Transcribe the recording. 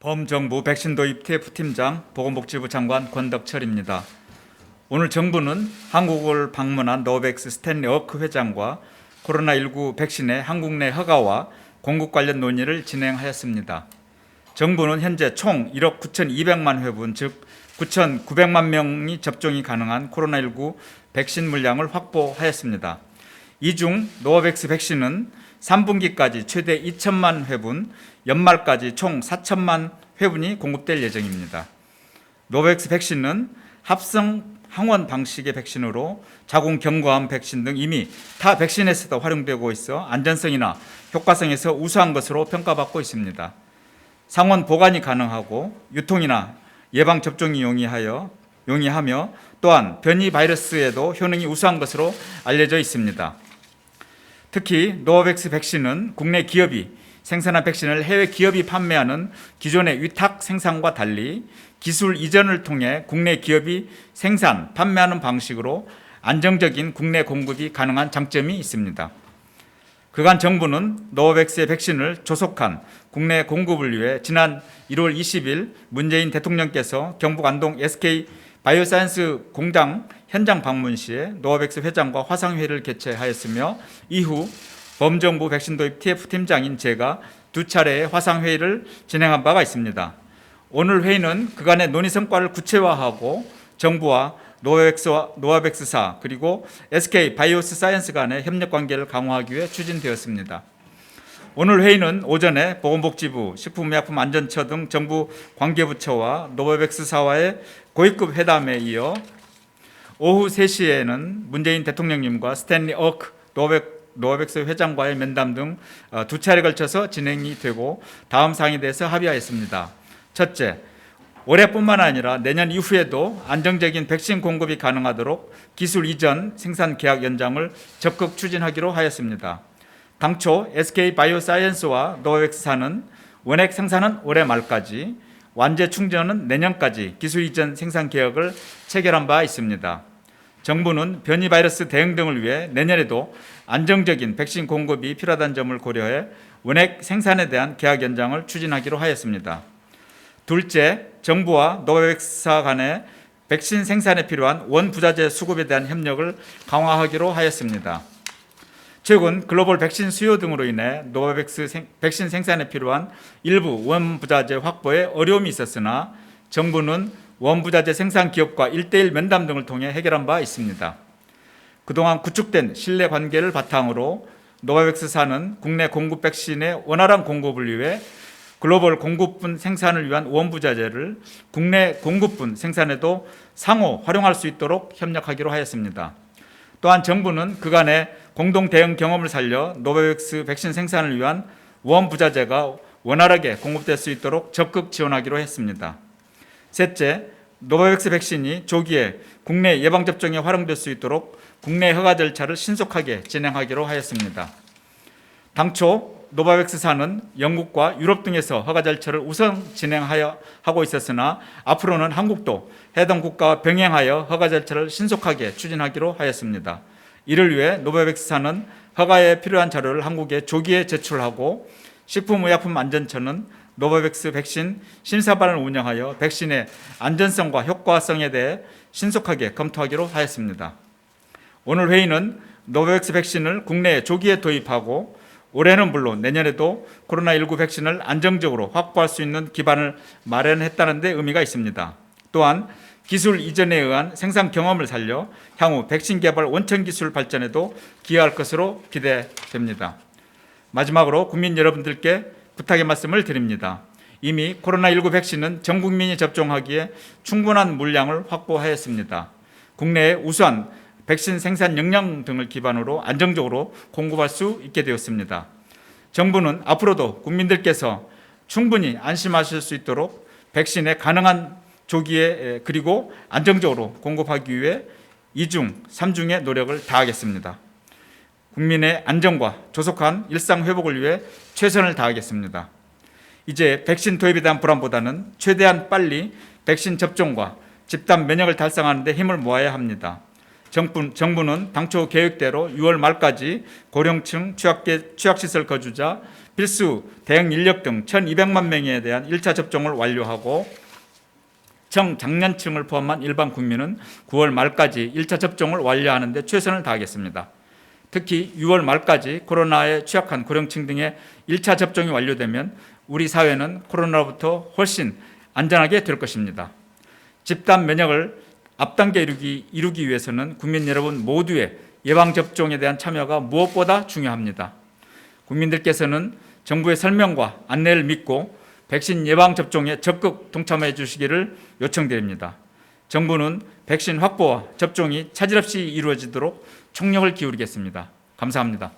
범정부 백신 도입 TF팀장 보건복지부 장관 권덕철입니다. 오늘 정부는 한국을 방문한 노백스 스탠리 어크 회장과 코로나19 백신의 한국 내 허가와 공급 관련 논의를 진행하였습니다. 정부는 현재 총 1억 9,200만 회분, 즉 9,900만 명이 접종이 가능한 코로나19 백신 물량을 확보하였습니다. 이 중 노바백스 백신은 3분기까지 최대 2천만 회분, 연말까지 총 4천만 회분이 공급될 예정입니다. 노바백스 백신은 합성 항원 방식의 백신으로 자궁 경부암 백신 등 이미 타 백신에서도 활용되고 있어 안전성이나 효과성에서 우수한 것으로 평가받고 있습니다. 상온 보관이 가능하고 유통이나 예방 접종이 용이하며 또한 변이 바이러스에도 효능이 우수한 것으로 알려져 있습니다. 특히 노바백스 백신은 국내 기업이 생산한 백신을 해외 기업이 판매하는 기존의 위탁 생산과 달리 기술 이전을 통해 국내 기업이 생산, 판매하는 방식으로 안정적인 국내 공급이 가능한 장점이 있습니다. 그간 정부는 노바백스의 백신을 조속한 국내 공급을 위해 지난 1월 20일 문재인 대통령께서 경북 안동 SK 바이오사이언스 공장 현장 방문 시에 노바백스 회장과 화상회의를 개최하였으며 이후 범정부 백신 도입 TF팀장인 제가 2차례의 화상회의를 진행한 바가 있습니다. 오늘 회의는 그간의 논의 성과를 구체화하고 정부와 노바백스사 그리고 SK 바이오사이언스 간의 협력 관계를 강화하기 위해 추진되었습니다. 오늘 회의는 오전에 보건복지부, 식품의약품안전처 등 정부 관계부처와 노바백스사와의 고위급 회담에 이어 오후 3시에는 문재인 대통령님과 스탠리 어크 노바백스 회장과의 면담 등 2차례에 걸쳐서 진행이 되고 다음 사항에 대해서 합의하였습니다. 첫째, 올해뿐만 아니라 내년 이후에도 안정적인 백신 공급이 가능하도록 기술 이전 생산 계약 연장을 적극 추진하기로 하였습니다. 당초 SK 바이오사이언스와 노바백스사는 원액 생산은 올해 말까지, 완제 충전은 내년까지 기술 이전 생산 계약을 체결한 바 있습니다. 정부는 변이 바이러스 대응 등을 위해 내년에도 안정적인 백신 공급이 필요하다는 점을 고려해 원액 생산에 대한 계약 연장을 추진하기로 하였습니다. 둘째, 정부와 노바백스사 간의 백신 생산에 필요한 원부자재 수급에 대한 협력을 강화하기로 하였습니다. 최근 글로벌 백신 수요 등으로 인해 노바백스 백신 생산에 필요한 일부 원부자재 확보에 어려움이 있었으나 정부는 원부자재 생산 기업과 1대1 면담 등을 통해 해결한 바 있습니다. 그동안 구축된 신뢰 관계를 바탕으로 노바백스사는 국내 공급 백신의 원활한 공급을 위해 글로벌 공급분 생산을 위한 원부자재를 국내 공급분 생산에도 상호 활용할 수 있도록 협력하기로 하였습니다. 또한 정부는 그간의 공동 대응 경험을 살려 노바백스 백신 생산을 위한 원부자재가 원활하게 공급될 수 있도록 적극 지원하기로 했습니다. 셋째, 노바백스 백신이 조기에 국내 예방접종에 활용될 수 있도록 국내 허가 절차를 신속하게 진행하기로 하였습니다. 당초 노바백스사는 영국과 유럽 등에서 허가 절차를 우선 진행하고 있었으나 앞으로는 한국도 해당 국가와 병행하여 허가 절차를 신속하게 추진하기로 하였습니다. 이를 위해 노바백스사는 허가에 필요한 자료를 한국에 조기에 제출하고 식품의약품안전처는 노바백스 백신 심사반을 운영하여 백신의 안전성과 효과성에 대해 신속하게 검토하기로 하였습니다. 오늘 회의는 노바백스 백신을 국내에 조기에 도입하고 올해는 물론 내년에도 코로나19 백신을 안정적으로 확보할 수 있는 기반을 마련했다는 데 의미가 있습니다. 또한 기술 이전에 의한 생산 경험을 살려 향후 백신 개발 원천 기술 발전에도 기여할 것으로 기대됩니다. 마지막으로 국민 여러분들께 부탁의 말씀을 드립니다. 이미 코로나19 백신은 전 국민이 접종하기에 충분한 물량을 확보하였습니다. 국내에 우수한 백신 생산 역량 등을 기반으로 안정적으로 공급할 수 있게 되었습니다. 정부는 앞으로도 국민들께서 충분히 안심하실 수 있도록 백신의 가능한 조기에 그리고 안정적으로 공급하기 위해 2중, 3중의 노력을 다하겠습니다. 국민의 안전과 조속한 일상 회복을 위해 최선을 다하겠습니다. 이제 백신 도입에 대한 불안보다는 최대한 빨리 백신 접종과 집단 면역을 달성하는 데 힘을 모아야 합니다. 정부는 당초 계획대로 6월 말까지 고령층, 취약시설 거주자, 필수 대응 인력 등 1,200만 명에 대한 1차 접종을 완료하고 청장년층을 포함한 일반 국민은 9월 말까지 1차 접종을 완료하는 데 최선을 다하겠습니다. 특히 6월 말까지 코로나에 취약한 고령층 등의 1차 접종이 완료되면 우리 사회는 코로나로부터 훨씬 안전하게 될 것입니다. 집단 면역을 앞당겨 이루기 위해서는 국민 여러분 모두의 예방접종에 대한 참여가 무엇보다 중요합니다. 국민들께서는 정부의 설명과 안내를 믿고 백신 예방접종에 적극 동참해 주시기를 요청드립니다. 정부는 백신 확보와 접종이 차질 없이 이루어지도록 총력을 기울이겠습니다. 감사합니다.